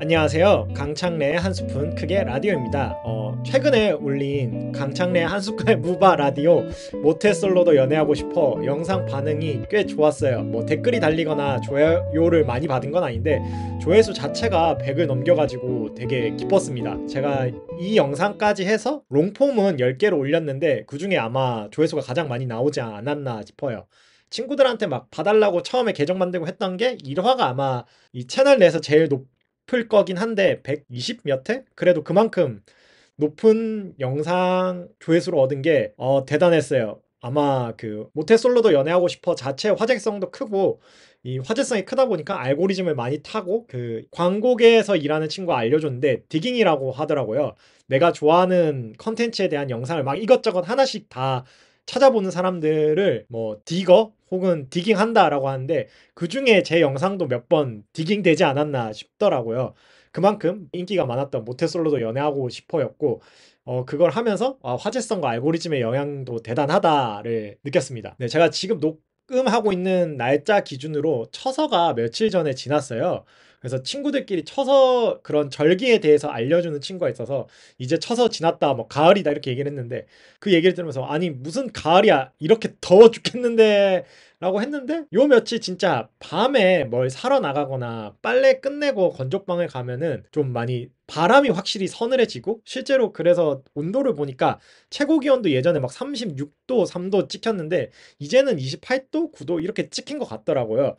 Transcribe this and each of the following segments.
안녕하세요. 강창래의 한 스푼 크게 라디오입니다. 최근에 올린 강창래의 한 숟갈 무바 라디오 모태솔로도 연애하고 싶어 영상 반응이 꽤 좋았어요. 뭐 댓글이 달리거나 좋아요를 많이 받은 건 아닌데 조회수 자체가 100을 넘겨가지고 되게 기뻤습니다. 제가 이 영상까지 해서 롱폼은 10개를 올렸는데 그 중에 아마 조회수가 가장 많이 나오지 않았나 싶어요. 친구들한테 막 봐달라고 처음에 계정 만들고 했던 게 1화가 아마 이 채널 내에서 제일 높을 거긴 한데 120 몇 회? 그래도 그만큼 높은 영상 조회수를 얻은 게 대단했어요. 아마 그 모태솔로도 연애하고 싶어 자체 화제성도 크고 이 화제성이 크다 보니까 알고리즘을 많이 타고 그 광고계에서 일하는 친구가 알려줬는데 디깅이라고 하더라고요. 내가 좋아하는 컨텐츠에 대한 영상을 막 이것저것 하나씩 다 찾아보는 사람들을 뭐 디거 혹은 디깅한다라고 하는데 그 중에 제 영상도 몇 번 디깅 되지 않았나 싶더라고요. 그만큼 인기가 많았던 모태솔로도 연애하고 싶어였고 그걸 하면서 화제성과 알고리즘의 영향도 대단하다를 느꼈습니다. 네, 제가 지금 녹음하고 있는 날짜 기준으로 처서가 며칠 전에 지났어요. 그래서 친구들끼리 처서 그런 절기에 대해서 알려주는 친구가 있어서 이제 처서 지났다, 뭐 가을이다 이렇게 얘기를 했는데 그 얘기를 들으면서 아니 무슨 가을이야 이렇게 더워 죽겠는데 라고 했는데 요 며칠 진짜 밤에 뭘 사러 나가거나 빨래 끝내고 건조방을 가면은 좀 많이 바람이 확실히 서늘해지고 실제로 그래서 온도를 보니까 최고 기온도 예전에 막 36도, 3도 찍혔는데 이제는 28도, 9도 이렇게 찍힌 것 같더라고요.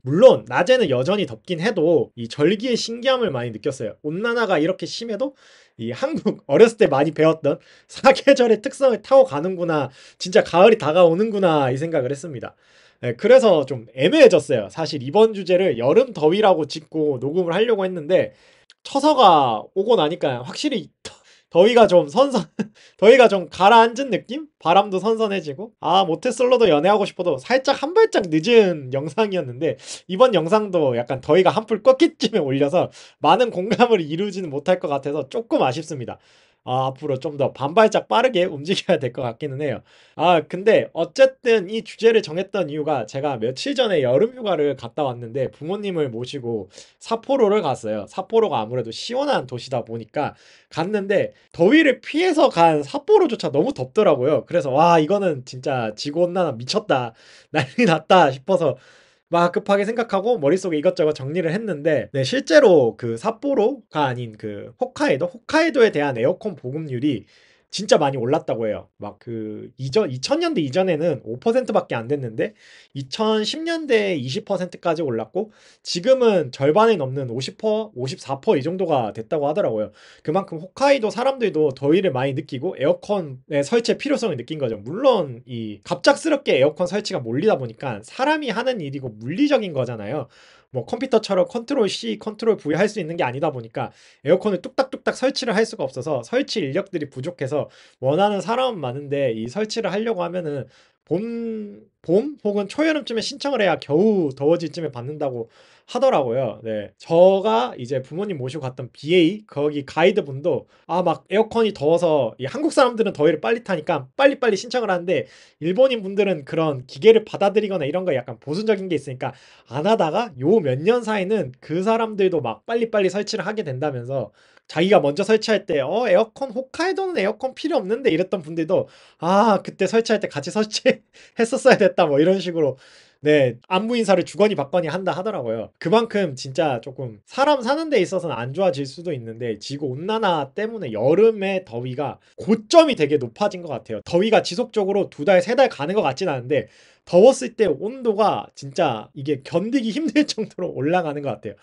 물론 낮에는 여전히 덥긴 해도 이 절기의 신기함을 많이 느꼈어요. 온난화가 이렇게 심해도 이 한국 어렸을 때 많이 배웠던 사계절의 특성을 타고 가는구나, 진짜 가을이 다가오는구나 이 생각을 했습니다. 네, 그래서 좀 애매해졌어요. 사실 이번 주제를 여름 더위라고 짓고 녹음을 하려고 했는데 처서가 오고 나니까 확실히 더위가 좀 더위가 좀 가라앉은 느낌? 바람도 선선해지고 모태솔로도 연애하고 싶어도 살짝 한 발짝 늦은 영상이었는데 이번 영상도 약간 더위가 한풀 꺾기쯤에 올려서 많은 공감을 이루지는 못할 것 같아서 조금 아쉽습니다. 앞으로 좀 더 반발짝 빠르게 움직여야 될 것 같기는 해요. 근데 어쨌든 이 주제를 정했던 이유가 제가 며칠 전에 여름 휴가를 갔다 왔는데 부모님을 모시고 삿포로를 갔어요. 삿포로가 아무래도 시원한 도시다 보니까 갔는데 더위를 피해서 간 삿포로조차 너무 덥더라고요. 그래서 와 이거는 진짜 지구온난화 미쳤다 난리 났다 싶어서 막 급하게 생각하고 머릿속에 이것저것 정리를 했는데 네, 실제로 그 삿포로가 아닌 그 홋카이도에 대한 에어컨 보급률이 진짜 많이 올랐다고 해요. 막 그 이전 2000년대 이전에는 5%밖에 안 됐는데 2010년대에 20%까지 올랐고 지금은 절반이 넘는 50%, 54%이 정도가 됐다고 하더라고요. 그만큼 홋카이도 사람들도 더위를 많이 느끼고 에어컨의 설치의 필요성을 느낀 거죠. 물론 이 갑작스럽게 에어컨 설치가 몰리다 보니까 사람이 하는 일이고 물리적인 거잖아요. 뭐 컴퓨터처럼 컨트롤 C, 컨트롤 V 할 수 있는 게 아니다 보니까 에어컨을 뚝딱뚝딱 설치를 할 수가 없어서 설치 인력들이 부족해서 원하는 사람은 많은데 이 설치를 하려고 하면은 봄 혹은 초여름쯤에 신청을 해야 겨우 더워질 쯤에 받는다고 하더라고요. 네. 저가 이제 부모님 모시고 갔던 BA 거기 가이드분도 막 에어컨이 더워서 이 한국 사람들은 더위를 빨리 타니까 빨리빨리 신청을 하는데 일본인 분들은 그런 기계를 받아들이거나 이런 거 약간 보수적인 게 있으니까 안 하다가 요 몇 년 사이는 그 사람들도 막 빨리빨리 설치를 하게 된다면서 자기가 먼저 설치할 때 에어컨 홋카이도는 에어컨 필요 없는데 이랬던 분들도 그때 설치할 때 같이 설치했었어야 됐다 뭐 이런 식으로 네, 안부 인사를 주거니 받거니 한다 하더라고요. 그만큼 진짜 조금 사람 사는 데 있어서는 안 좋아질 수도 있는데 지구 온난화 때문에 여름의 더위가 고점이 되게 높아진 것 같아요. 더위가 지속적으로 2달, 3달 가는 것 같진 않은데 더웠을 때 온도가 진짜 이게 견디기 힘들 정도로 올라가는 것 같아요.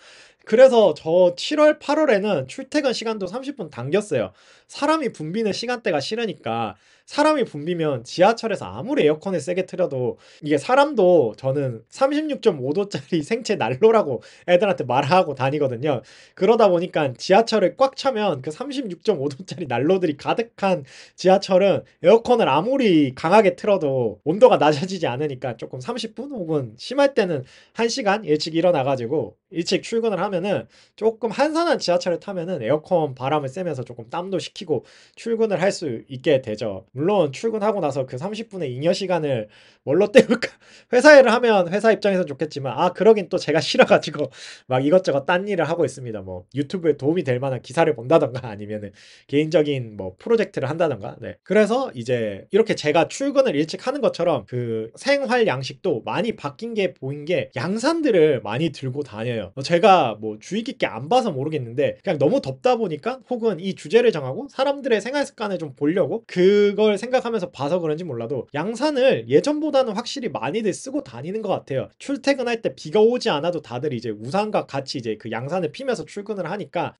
그래서 저 7월, 8월에는 출퇴근 시간도 30분 당겼어요. 사람이 붐비는 시간대가 싫으니까 사람이 붐비면 지하철에서 아무리 에어컨을 세게 틀어도 이게 사람도 저는 36.5도짜리 생체 난로라고 애들한테 말하고 다니거든요. 그러다 보니까 지하철을 꽉 차면 그 36.5도짜리 난로들이 가득한 지하철은 에어컨을 아무리 강하게 틀어도 온도가 낮아지지 않으니까 일하니까 조금 30분 혹은 심할 때는 1시간 일찍 일어나 가지고 일찍 출근을 하면은 조금 한산한 지하철을 타면은 에어컨 바람을 쐬면서 조금 땀도 식히고 출근을 할 수 있게 되죠. 물론 출근하고 나서 그 30분의 잉여 시간을 뭘로 때울까? 회사 일을 하면 회사 입장에선 좋겠지만 그러긴 또 제가 싫어 가지고 막 이것저것 딴 일을 하고 있습니다. 뭐 유튜브에 도움이 될 만한 기사를 본다든가 아니면은 개인적인 뭐 프로젝트를 한다든가. 네. 그래서 이제 이렇게 제가 출근을 일찍 하는 것처럼 그 생활 양식도 많이 바뀐 게 보인 게 양산들을 많이 들고 다녀요. 제가 뭐 주의 깊게 안 봐서 모르겠는데 그냥 너무 덥다 보니까 혹은 이 주제를 정하고 사람들의 생활 습관을 좀 보려고 그걸 생각하면서 봐서 그런지 몰라도 양산을 예전보다는 확실히 많이들 쓰고 다니는 것 같아요. 출퇴근할 때 비가 오지 않아도 다들 이제 우산과 같이 이제 그 양산을 피면서 출근을 하니까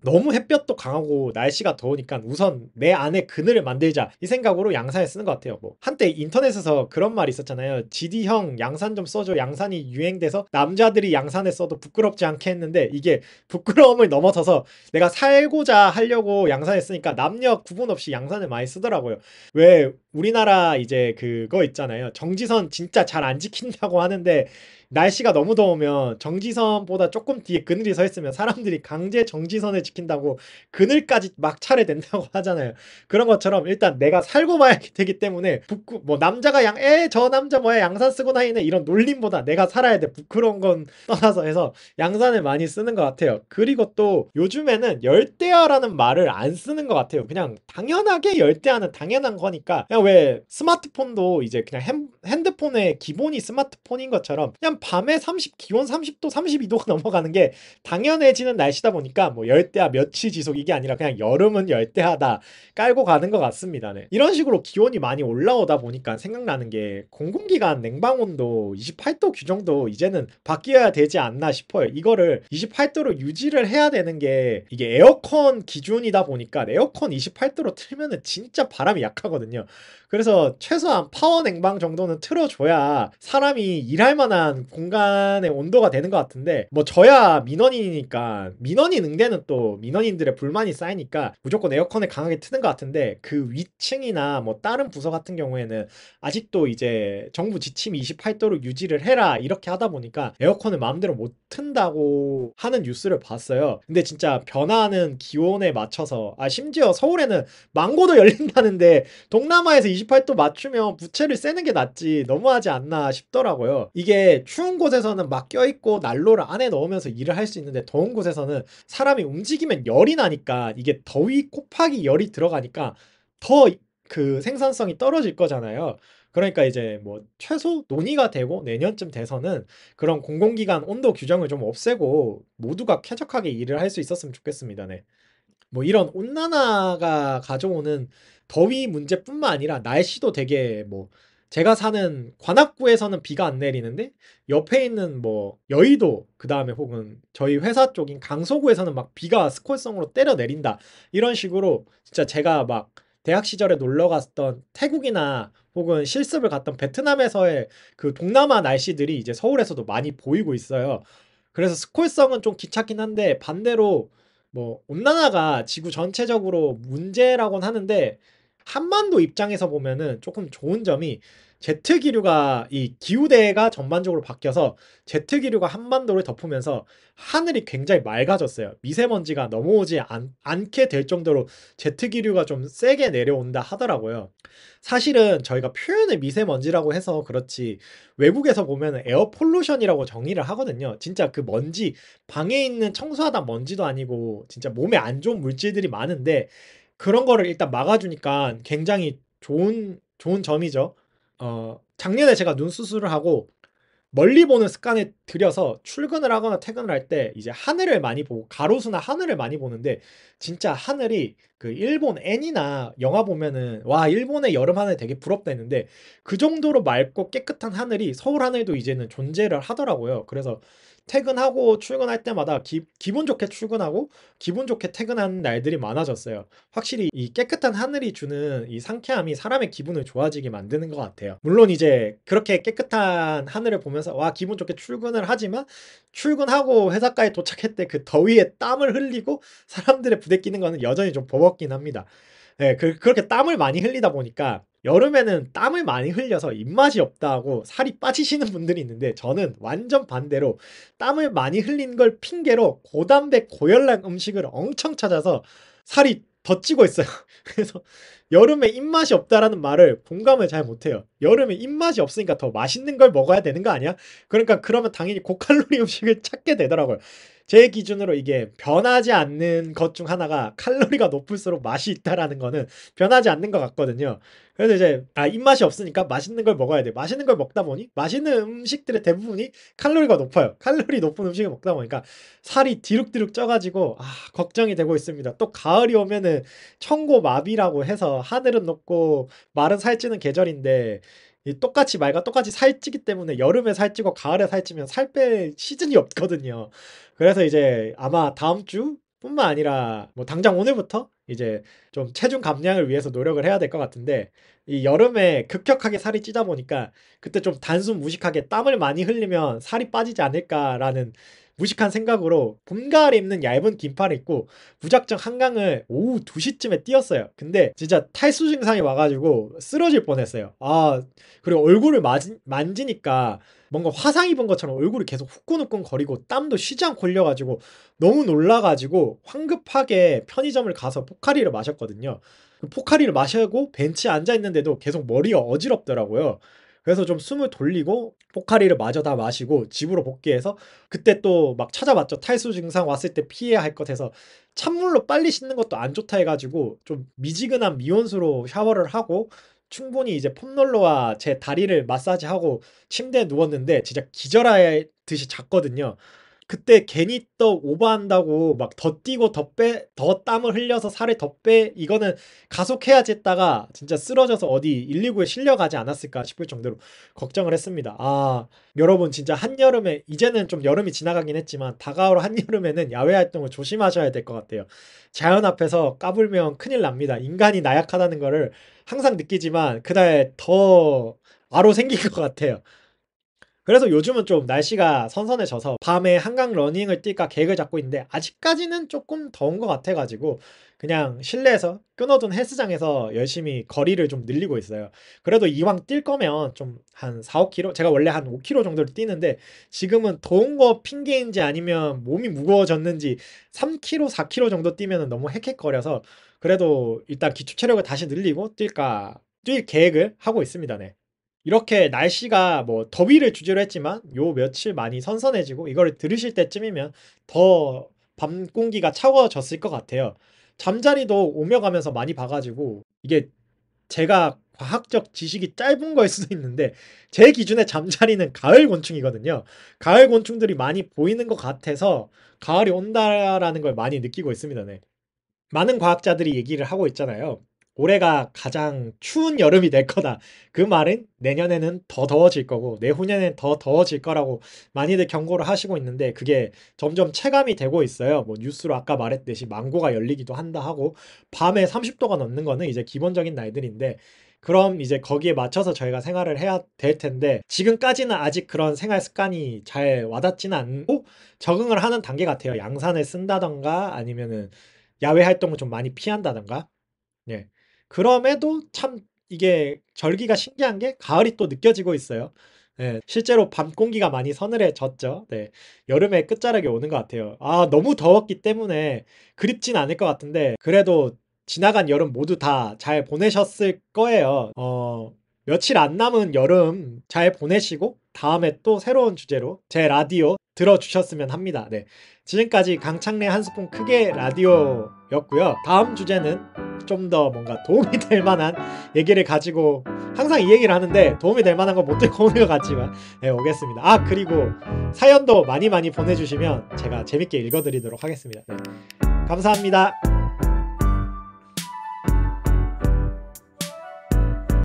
너무 햇볕도 강하고 날씨가 더우니까 우선 내 안에 그늘을 만들자 이 생각으로 양산을 쓰는 것 같아요. 뭐 한때 인터넷에서 그런 말이 있었잖아요. GD 형 양산 좀 써줘. 양산이 유행돼서 남자들이 양산을 써도 부끄럽지 않게 했는데 이게 부끄러움을 넘어서서 내가 살고자 하려고 양산을 쓰니까 남녀 구분 없이 양산을 많이 쓰더라고요. 왜 우리나라 이제 그거 있잖아요. 정지선 진짜 잘 안 지킨다고 하는데 날씨가 너무 더우면 정지선보다 조금 뒤에 그늘이 서 있으면 사람들이 강제 정지선을 지킨다고 그늘까지 막 차례된다고 하잖아요. 그런 것처럼 일단 내가 살고 봐야 되기 때문에 뭐 남자가 저 남자 뭐야 양산 쓰고 다니네 이런 놀림보다 내가 살아야 돼 부끄러운 건 떠나서 해서 양산을 많이 쓰는 것 같아요. 그리고 또 요즘에는 열대야라는 말을 안 쓰는 것 같아요. 그냥 당연하게 열대야는 당연한 거니까 그냥 왜 스마트폰도 이제 그냥 핸드폰의 기본이 스마트폰인 것처럼 그냥 밤에 기온 30도 32도가 넘어가는 게 당연해지는 날씨다 보니까 뭐 열대야 며칠 지속 이게 아니라 그냥 여름은 열대야다 깔고 가는 것 같습니다. 네. 이런 식으로 기온이 많이 올라오다 보니까 생각나는 게 공공기관 냉방온도 28도 규정도 이제는 바뀌어야 되지 않나 싶어요. 이거를 28도로 유지를 해야 되는 게 이게 에어컨 기준이다 보니까 에어컨 28도로 틀면은 진짜 바람이 약하거든요. 그래서 최소한 파워 냉방 정도는 틀어줘야 사람이 일할 만한 공간의 온도가 되는 것 같은데 뭐 저야 민원인이니까 민원인 응대는 또 민원인들의 불만이 쌓이니까 무조건 에어컨을 강하게 트는 것 같은데 그 위층이나 뭐 다른 부서 같은 경우에는 아직도 이제 정부 지침이 28도로 유지를 해라 이렇게 하다 보니까 에어컨을 마음대로 못 튼다고 하는 뉴스를 봤어요. 근데 진짜 변화하는 기온에 맞춰서 심지어 서울에는 망고도 열린다는데 동남아에서 28도 맞추면 부채를 쐬는 게 낫지 너무하지 않나 싶더라고요. 이게 추운 곳에서는 막 껴있고 난로를 안에 넣으면서 일을 할 수 있는데 더운 곳에서는 사람이 움직이면 열이 나니까 이게 더위 곱하기 열이 들어가니까 더 그 생산성이 떨어질 거잖아요. 그러니까 이제 뭐 최소 논의가 되고 내년쯤 돼서는 그런 공공기관 온도 규정을 좀 없애고 모두가 쾌적하게 일을 할 수 있었으면 좋겠습니다. 네. 뭐 이런 온난화가 가져오는 더위 문제뿐만 아니라 날씨도 되게 뭐 제가 사는 관악구에서는 비가 안 내리는데 옆에 있는 뭐 여의도 그다음에 혹은 저희 회사 쪽인 강서구에서는 막 비가 스콜성으로 때려 내린다 이런 식으로 진짜 제가 막 대학 시절에 놀러 갔던 태국이나 혹은 실습을 갔던 베트남에서의 그 동남아 날씨들이 이제 서울에서도 많이 보이고 있어요. 그래서 스콜성은 좀 귀찮긴 한데 반대로 뭐 온난화가 지구 전체적으로 문제라고는 하는데 한반도 입장에서 보면은 조금 좋은 점이 제트 기류가 이 기후대가 전반적으로 바뀌어서 제트 기류가 한반도를 덮으면서 하늘이 굉장히 맑아졌어요. 미세먼지가 넘어오지 않게 될 정도로 제트 기류가 좀 세게 내려온다 하더라고요. 사실은 저희가 표현을 미세먼지라고 해서 그렇지 외국에서 보면 에어 폴루션이라고 정의를 하거든요. 진짜 그 먼지 방에 있는 청소하다 먼지도 아니고 진짜 몸에 안 좋은 물질들이 많은데 그런 거를 일단 막아주니까 굉장히 좋은 점이죠. 작년에 제가 눈 수술을 하고 멀리 보는 습관을 들여서 출근을 하거나 퇴근을 할 때 이제 하늘을 많이 보고 가로수나 하늘을 많이 보는데 진짜 하늘이 그 일본 애니나 영화 보면은 와 일본의 여름 하늘 되게 부럽다 했는데 그 정도로 맑고 깨끗한 하늘이 서울 하늘도 이제는 존재를 하더라고요. 그래서 퇴근하고 출근할 때마다 기분 좋게 출근하고 기분 좋게 퇴근하는 날들이 많아졌어요. 확실히 이 깨끗한 하늘이 주는 이 상쾌함이 사람의 기분을 좋아지게 만드는 것 같아요. 물론 이제 그렇게 깨끗한 하늘을 보면서 와 기분 좋게 출근을 하지만 출근하고 회사까지 도착할 때 그 더위에 땀을 흘리고 사람들의 부대끼는 거는 여전히 좀 버겁긴 합니다. 네, 그렇게 땀을 많이 흘리다 보니까 여름에는 땀을 많이 흘려서 입맛이 없다고 살이 빠지시는 분들이 있는데 저는 완전 반대로 땀을 많이 흘린 걸 핑계로 고단백 고열량 음식을 엄청 찾아서 살이 더 찌고 있어요. 그래서 여름에 입맛이 없다라는 말을 공감을 잘 못해요. 여름에 입맛이 없으니까 더 맛있는 걸 먹어야 되는 거 아니야? 그러니까 그러면 당연히 고칼로리 음식을 찾게 되더라고요. 제 기준으로 이게 변하지 않는 것 중 하나가 칼로리가 높을수록 맛이 있다라는 거는 변하지 않는 것 같거든요. 그래서 이제 입맛이 없으니까 맛있는 걸 먹어야 돼. 맛있는 걸 먹다 보니 맛있는 음식들의 대부분이 칼로리가 높아요. 칼로리 높은 음식을 먹다 보니까 살이 디룩디룩 쪄가지고 걱정이 되고 있습니다. 또 가을이 오면은 청고마비라고 해서 하늘은 높고 말은 살찌는 계절인데 똑같이 말과 똑같이 살찌기 때문에 여름에 살찌고 가을에 살찌면 살 뺄 시즌이 없거든요. 그래서 이제 아마 다음 주 뿐만 아니라 뭐 당장 오늘부터 이제 좀 체중 감량을 위해서 노력을 해야 될 것 같은데 이 여름에 급격하게 살이 찌다 보니까 그때 좀 단순 무식하게 땀을 많이 흘리면 살이 빠지지 않을까라는 무식한 생각으로 봄, 가을에 입는 얇은 긴팔을 입고 무작정 한강을 오후 2시쯤에 뛰었어요. 근데 진짜 탈수 증상이 와가지고 쓰러질 뻔했어요. 그리고 얼굴을 만지니까 뭔가 화상 입은 것처럼 얼굴이 계속 후끈후끈 거리고 땀도 쉬지 않고 흘려가지고 너무 놀라가지고 황급하게 편의점을 가서 포카리를 마셨거든요. 그 포카리를 마시고 벤치에 앉아있는데도 계속 머리가 어지럽더라고요. 그래서 좀 숨을 돌리고 포카리를 마저 다 마시고 집으로 복귀해서 그때 또 막 찾아봤죠. 탈수 증상 왔을 때 피해야 할 것 해서 찬물로 빨리 씻는 것도 안 좋다 해가지고 좀 미지근한 미온수로 샤워를 하고 충분히 이제 폼롤러와 제 다리를 마사지하고 침대에 누웠는데 진짜 기절하듯이 잤거든요. 그때 괜히 또 오버한다고 막 더 뛰고 더 땀을 흘려서 살을 더 이거는 가속해야지 했다가 진짜 쓰러져서 어디 119에 실려가지 않았을까 싶을 정도로 걱정을 했습니다. 여러분 진짜 한여름에 이제는 좀 여름이 지나가긴 했지만 다가올 한여름에는 야외 활동을 조심하셔야 될 것 같아요. 자연 앞에서 까불면 큰일 납니다. 인간이 나약하다는 거를 항상 느끼지만 그날 더 바로 생긴 것 같아요. 그래서 요즘은 좀 날씨가 선선해져서 밤에 한강 러닝을 뛸까 계획을 잡고 있는데 아직까지는 조금 더운 것 같아가지고 그냥 실내에서 끊어둔 헬스장에서 열심히 거리를 좀 늘리고 있어요. 그래도 이왕 뛸 거면 좀 한 4, 5km? 제가 원래 한 5km 정도를 뛰는데 지금은 더운 거 핑계인지 아니면 몸이 무거워졌는지 3km, 4km 정도 뛰면 너무 헥헥거려서 그래도 일단 기초 체력을 다시 늘리고 뛸 계획을 하고 있습니다. 네. 이렇게 날씨가 뭐 더위를 주제로 했지만 요 며칠 많이 선선해지고 이걸 들으실 때쯤이면 더 밤 공기가 차가워졌을 것 같아요. 잠자리도 오며 가면서 많이 봐가지고 이게 제가 과학적 지식이 짧은 거일 수도 있는데 제 기준에 잠자리는 가을 곤충이거든요. 가을 곤충들이 많이 보이는 것 같아서 가을이 온다라는 걸 많이 느끼고 있습니다. 네. 많은 과학자들이 얘기를 하고 있잖아요. 올해가 가장 추운 여름이 될 거다. 그 말은 내년에는 더 더워질 거고 내후년엔 더 더워질 거라고 많이들 경고를 하시고 있는데 그게 점점 체감이 되고 있어요. 뭐 뉴스로 아까 말했듯이 망고가 열리기도 한다 하고 밤에 30도가 넘는 거는 이제 기본적인 날들인데 그럼 이제 거기에 맞춰서 저희가 생활을 해야 될 텐데 지금까지는 아직 그런 생활 습관이 잘 와닿지는 않고 적응을 하는 단계 같아요. 양산을 쓴다던가 아니면은 야외 활동을 좀 많이 피한다던가. 예. 그럼에도 참 이게 절기가 신기한 게 가을이 또 느껴지고 있어요. 예. 실제로 밤 공기가 많이 서늘해졌죠. 네. 여름의 끝자락이 오는 것 같아요. 너무 더웠기 때문에 그립진 않을 것 같은데 그래도 지나간 여름 모두 다 잘 보내셨을 거예요. 며칠 안 남은 여름 잘 보내시고 다음에 또 새로운 주제로 제 라디오 들어주셨으면 합니다. 네. 지금까지 강창래 한 스푼 크게 라디오였고요. 다음 주제는 좀 더 뭔가 도움이 될 만한 얘기를 가지고 항상 이 얘기를 하는데 도움이 될 만한 거 못 들고 오는 것 같지만 네, 오겠습니다. 그리고 사연도 많이 보내주시면 제가 재밌게 읽어드리도록 하겠습니다. 네. 감사합니다.